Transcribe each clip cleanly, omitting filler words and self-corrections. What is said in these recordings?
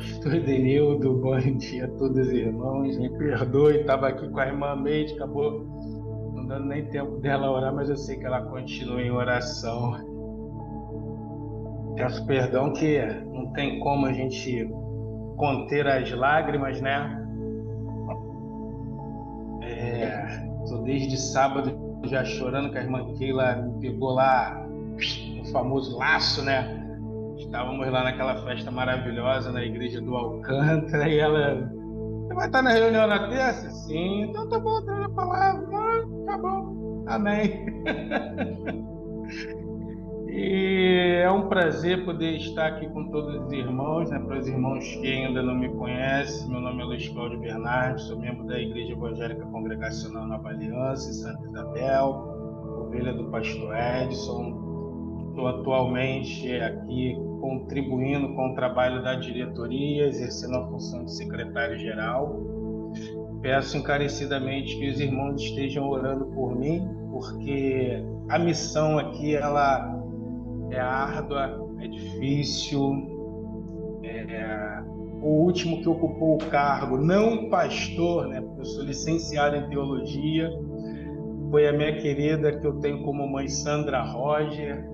Pastor Edenildo, bom dia a todos os irmãos. Me perdoe, estava aqui com a irmã Meide, acabou não dando nem tempo dela orar, mas eu sei que ela continua em oração. Peço perdão que não tem como a gente conter as lágrimas, né? Estou desde sábado já chorando, que a irmã Keila me pegou lá no famoso laço, né? Estávamos lá naquela festa maravilhosa na igreja do Alcântara e ela: "Você vai estar na reunião na terça?" "Sim." "Então tá bom, tá na palavra." "Ah, tá bom." Amém. E é um prazer poder estar aqui com todos os irmãos, né? Para os irmãos que ainda não me conhecem, meu nome é Luiz Cláudio Bernardes, sou membro da Igreja Evangélica Congregacional Nova Aliança, em Santa Isabel, ovelha do pastor Edson. Estou atualmente aqui contribuindo com o trabalho da diretoria, exercendo a função de secretário-geral. Peço encarecidamente que os irmãos estejam orando por mim, porque a missão aqui ela é árdua, é difícil. O último que ocupou o cargo, não pastor, né, porque eu sou licenciado em teologia, foi a minha querida, que eu tenho como mãe, Sandra Roger,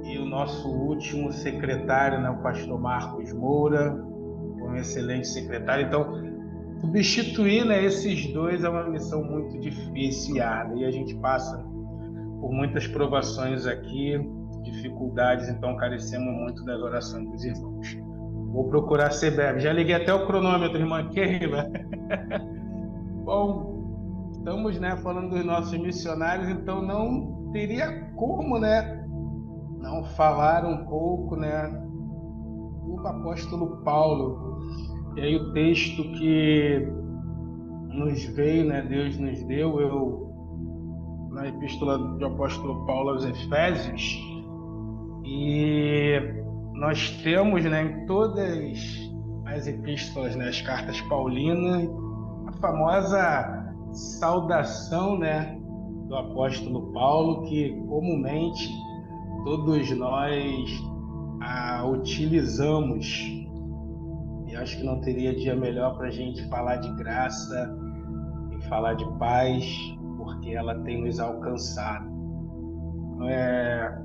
e o nosso último secretário, né, o pastor Marcos Moura, um excelente secretário. Então, substituir, né, esses dois é uma missão muito difícil e árdua, e a gente passa por muitas provações aqui, dificuldades, então carecemos muito das orações dos irmãos. Vou procurar ser breve. Já liguei até o cronômetro, irmã Keila. Bom, estamos, né, falando dos nossos missionários, então não teria como, né, não falar um pouco, né, do apóstolo Paulo. E aí o texto que nos veio, né, Deus nos deu, na epístola do apóstolo Paulo aos Efésios, e nós temos, né, em todas as epístolas, né, as cartas paulinas, a famosa saudação, né, do apóstolo Paulo, que comumente todos nós a utilizamos. E acho que não teria dia melhor para a gente falar de graça e falar de paz, porque ela tem nos alcançado.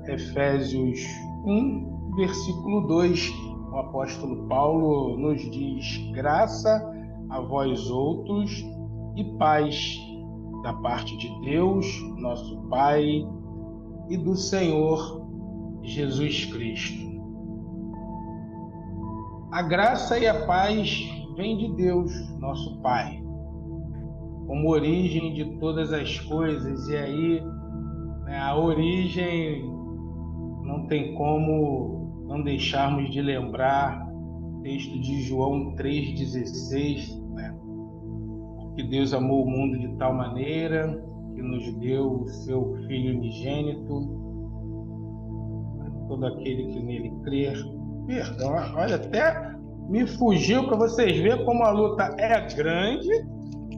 Efésios 1, versículo 2, o apóstolo Paulo nos diz: graça a vós outros e paz da parte de Deus, nosso Pai, e do Senhor Jesus Cristo. A graça e a paz vêm de Deus, nosso Pai, como origem de todas as coisas. E aí, né, a origem não tem como não deixarmos de lembrar o texto de João 3,16, né? Que Deus amou o mundo de tal maneira que nos deu o seu Filho unigênito, todo aquele que nele crer. Perdão, olha, até me fugiu para vocês verem como a luta é grande.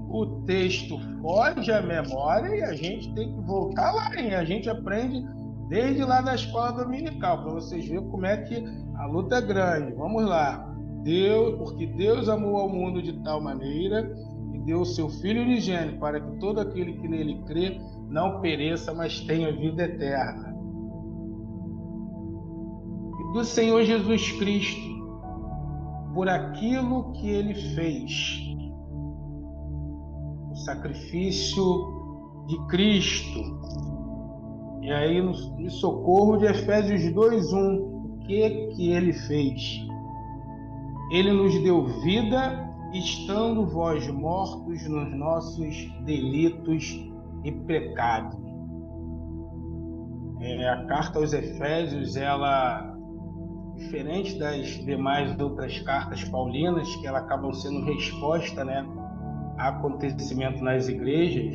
O texto foge à memória e a gente tem que voltar lá, hein? A gente aprende desde lá da escola dominical, para vocês verem como é que a luta é grande. Vamos lá. Porque Deus amou ao mundo de tal maneira e deu o seu Filho unigênito para que todo aquele que nele crê não pereça, mas tenha vida eterna. E do Senhor Jesus Cristo, por aquilo que ele fez, o sacrifício de Cristo. E aí, no socorro de Efésios 2:1, o que ele fez? Ele nos deu vida, estando vós mortos nos nossos delitos e pecados. A carta aos Efésios, ela, diferente das demais outras cartas paulinas, que ela acabam sendo resposta, né, a acontecimento nas igrejas,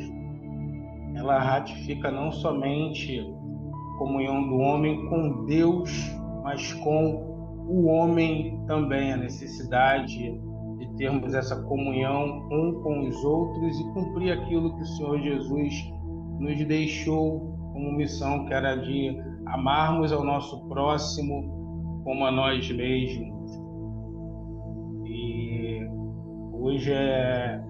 ela ratifica não somente a comunhão do homem com Deus, mas com o homem também, a necessidade de termos essa comunhão um com os outros e cumprir aquilo que o Senhor Jesus nos deixou como missão, que era de amarmos ao nosso próximo como a nós mesmos. hoje é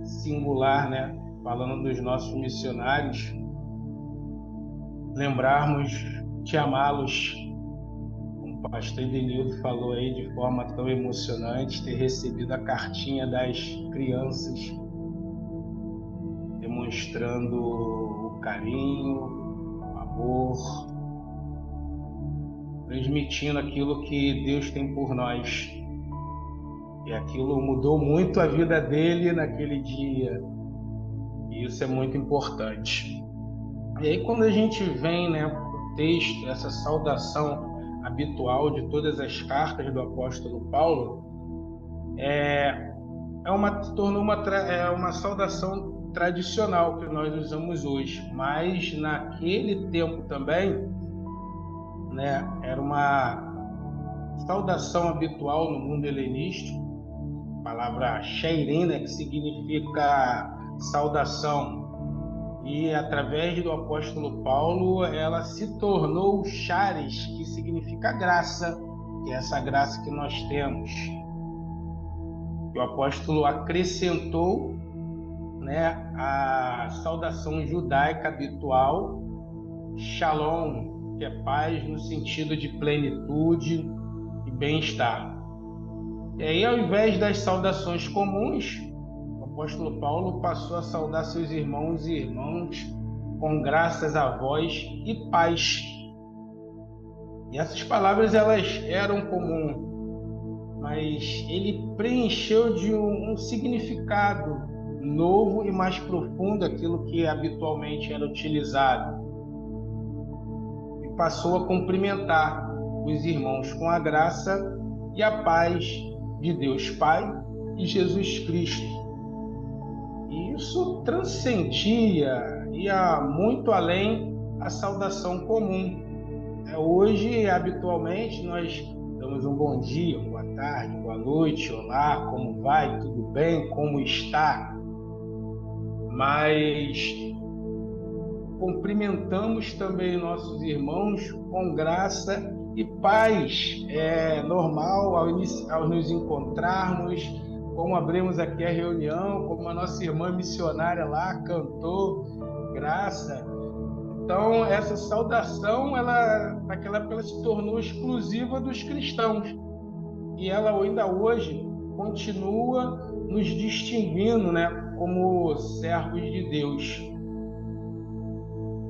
singular, né? Falando dos nossos missionários, lembrarmos de amá-los, como o pastor Edenildo falou aí de forma tão emocionante, ter recebido a cartinha das crianças, demonstrando o carinho, o amor, transmitindo aquilo que Deus tem por nós. E aquilo mudou muito a vida dele naquele dia. E isso é muito importante. E aí quando a gente vem, né, o texto, essa saudação habitual de todas as cartas do apóstolo Paulo, se tornou uma saudação tradicional que nós usamos hoje. Mas naquele tempo também, né, era uma saudação habitual no mundo helenístico, a palavra sheirin, né, que significa saudação. E através do apóstolo Paulo, ela se tornou charis, que significa graça, que é essa graça que nós temos. E o apóstolo acrescentou, né, a saudação judaica habitual, shalom, que é paz no sentido de plenitude e bem-estar. E aí, ao invés das saudações comuns, o apóstolo Paulo passou a saudar seus irmãos e irmãs com graças a vós e paz. E essas palavras elas eram comuns, mas ele preencheu de um significado novo e mais profundo aquilo que habitualmente era utilizado. E passou a cumprimentar os irmãos com a graça e a paz de Deus Pai e Jesus Cristo. E isso transcendia, ia muito além a saudação comum. Hoje, habitualmente, nós damos um bom dia, boa tarde, boa noite, olá, como vai, tudo bem, como está? Mas cumprimentamos também nossos irmãos com graça e paz. É normal ao nos encontrarmos, como abrimos aqui a reunião, como a nossa irmã missionária lá cantou, graça. Então, essa saudação, naquela época, ela se tornou exclusiva dos cristãos. E ela ainda hoje continua nos distinguindo, né, como servos de Deus.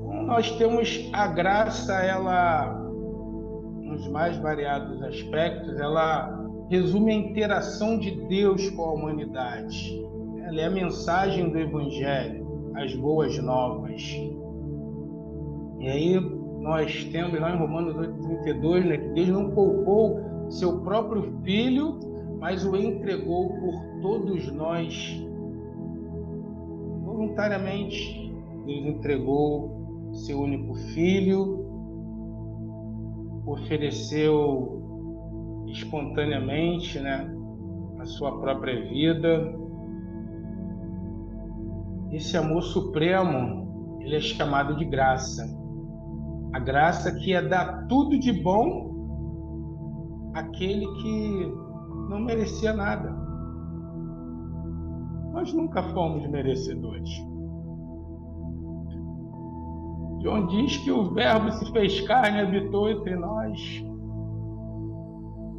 Então, nós temos a graça, ela, nos mais variados aspectos, ela resume a interação de Deus com a humanidade. Ela é a mensagem do Evangelho, as boas novas. E aí nós temos lá em Romanos 8:32, né, que Deus não poupou seu próprio Filho, mas o entregou por todos nós. Voluntariamente, Deus entregou seu único Filho, ofereceu espontaneamente, né, a sua própria vida. Esse amor supremo, ele é chamado de graça. A graça que é dar tudo de bom àquele que não merecia nada. Nós nunca fomos merecedores. João diz que o Verbo se fez carne e habitou entre nós.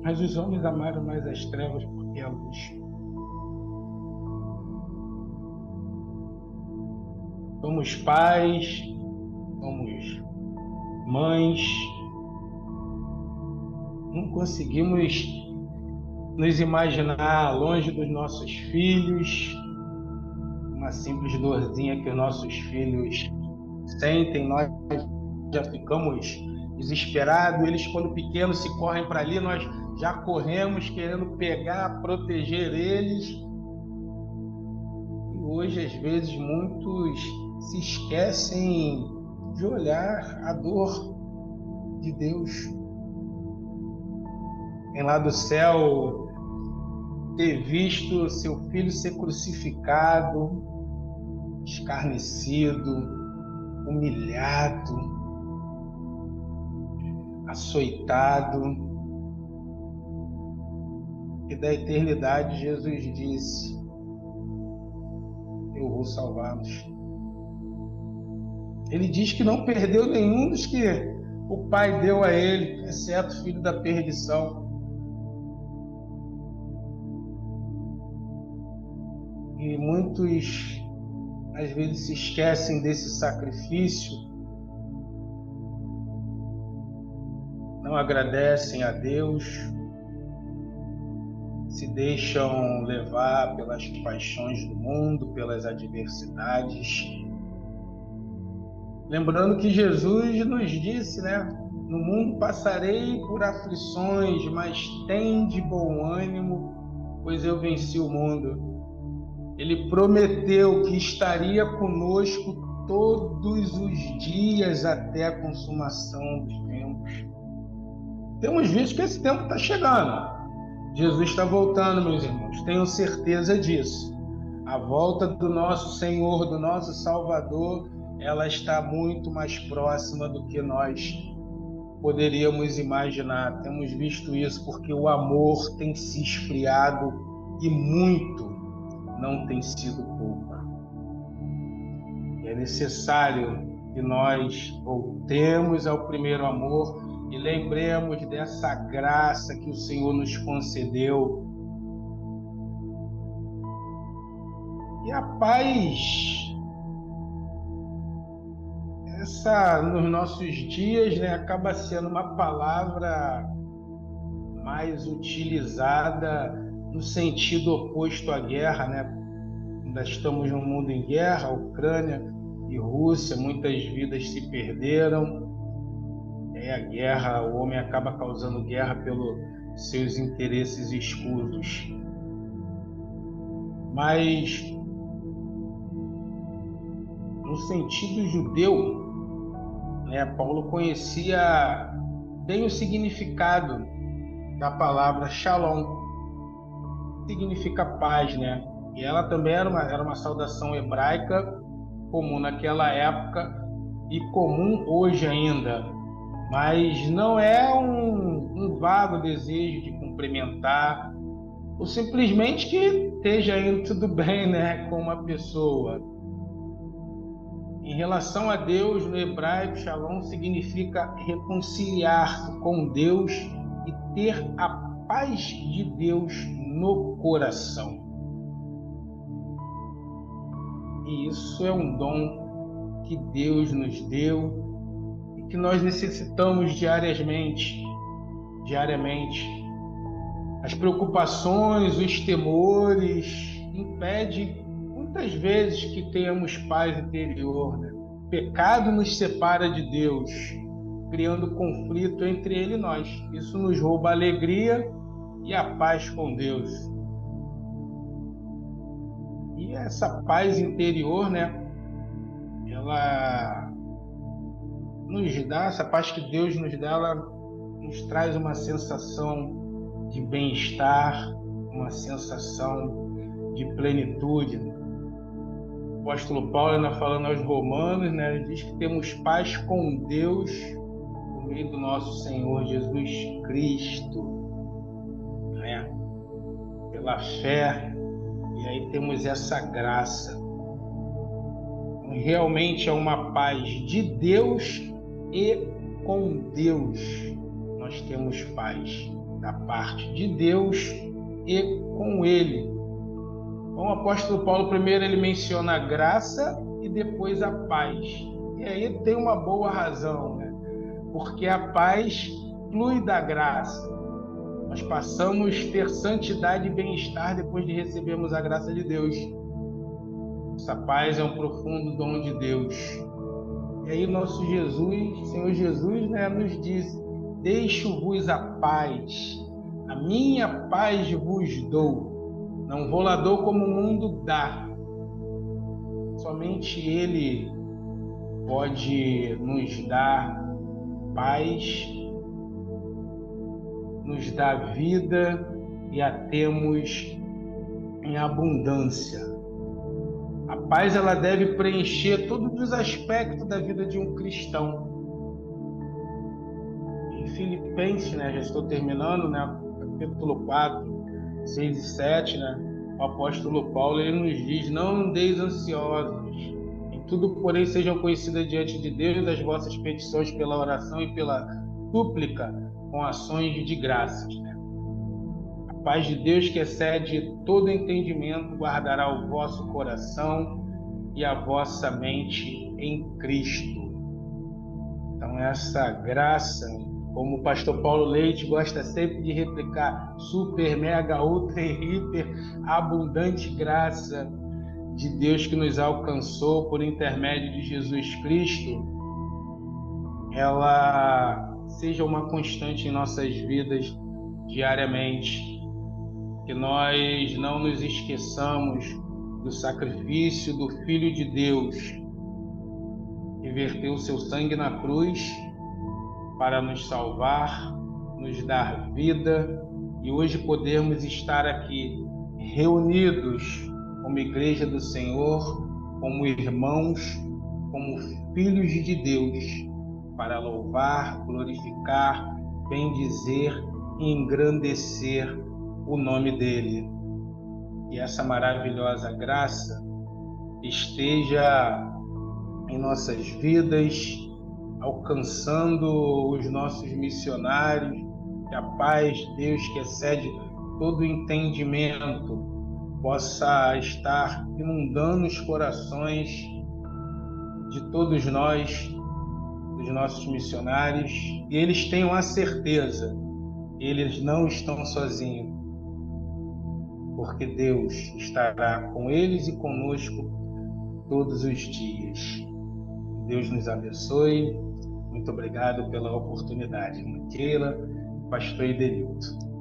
Mas os homens amaram mais as trevas porque a luz. Somos pais, somos mães, não conseguimos nos imaginar longe dos nossos filhos, uma simples dorzinha que os nossos filhos sentem, nós já ficamos desesperados, eles quando pequenos se correm para ali, nós já corremos querendo pegar, proteger eles. E hoje, às vezes, muitos se esquecem de olhar a dor de Deus. Em lá do céu, ter visto seu filho ser crucificado, escarnecido, humilhado, açoitado. E da eternidade Jesus disse: eu vou salvá-los. Ele diz que não perdeu nenhum dos que o Pai deu a ele, exceto o filho da perdição. E muitos, às vezes, se esquecem desse sacrifício, não agradecem a Deus, se deixam levar pelas paixões do mundo, pelas adversidades. Lembrando que Jesus nos disse, né? No mundo passarei por aflições, mas tende bom ânimo, pois eu venci o mundo. Ele prometeu que estaria conosco todos os dias até a consumação dos tempos. Temos visto que esse tempo está chegando. Jesus está voltando, meus irmãos. Tenham certeza disso. A volta do nosso Senhor, do nosso Salvador, ela está muito mais próxima do que nós poderíamos imaginar. Temos visto isso porque o amor tem se esfriado e muito, não tem sido pouco. É necessário que nós voltemos ao primeiro amor e lembremos dessa graça que o Senhor nos concedeu. E a paz, nos nossos dias, né, acaba sendo uma palavra mais utilizada no sentido oposto à guerra, né? Ainda estamos num mundo em guerra, Ucrânia e Rússia, muitas vidas se perderam. A guerra, o homem acaba causando guerra pelos seus interesses escusos. Mas, no sentido judeu, né, Paulo conhecia bem o significado da palavra shalom, significa paz, né? E ela também era uma saudação hebraica comum naquela época e comum hoje ainda. Mas não é um vago desejo de cumprimentar ou simplesmente que esteja indo tudo bem, né, com uma pessoa. Em relação a Deus, no hebraico, shalom significa reconciliar com Deus e ter a paz de Deus no coração. E isso é um dom que Deus nos deu e que nós necessitamos diariamente. As preocupações, os temores impedem muitas vezes que tenhamos paz interior, né? O pecado nos separa de Deus, criando conflito entre Ele e nós. Isso nos rouba a alegria e a paz com Deus. E essa paz interior, né? Ela nos dá, essa paz que Deus nos dá, ela nos traz uma sensação de bem-estar, uma sensação de plenitude. O apóstolo Paulo, falando aos Romanos, né, ele diz que temos paz com Deus por meio do nosso Senhor Jesus Cristo, né? Pela fé, e aí temos essa graça. Realmente é uma paz de Deus e com Deus. Nós temos paz da parte de Deus e com Ele. Então, o apóstolo Paulo, primeiro, ele menciona a graça e depois a paz. E aí tem uma boa razão, né? Porque a paz flui da graça. Nós passamos a ter santidade e bem-estar depois de recebermos a graça de Deus. Essa paz é um profundo dom de Deus. E aí nosso Jesus, Senhor Jesus, né, nos diz: deixo-vos a paz, a minha paz vos dou. Não vou lá dou como o mundo dá. Somente Ele pode nos dar paz, nos dar vida e a temos em abundância. A paz, ela deve preencher todos os aspectos da vida de um cristão. Em Filipenses, né, já estou terminando, né, capítulo 4, 6 e 7, né, o apóstolo Paulo ele nos diz: não andeis ansiosos, em tudo, porém, sejam conhecidas diante de Deus as vossas petições pela oração e pela súplica com ações de graças. A paz de Deus, que excede todo entendimento, guardará o vosso coração e a vossa mente em Cristo. Então, essa graça, como o pastor Paulo Leite gosta sempre de replicar, super, mega, ultra e hiper abundante graça de Deus que nos alcançou por intermédio de Jesus Cristo, ela seja uma constante em nossas vidas diariamente, que nós não nos esqueçamos do sacrifício do Filho de Deus, que verteu o seu sangue na cruz para nos salvar, nos dar vida e hoje podermos estar aqui reunidos como Igreja do Senhor, como irmãos, como filhos de Deus, para louvar, glorificar, bendizer e engrandecer o nome dele. E essa maravilhosa graça esteja em nossas vidas, alcançando os nossos missionários, que a paz de Deus, que excede todo entendimento, possa estar inundando os corações de todos nós, dos nossos missionários, e eles tenham a certeza, eles não estão sozinhos, porque Deus estará com eles e conosco todos os dias. Deus nos abençoe. Muito obrigado pela oportunidade. Keila, pastor Edenilton.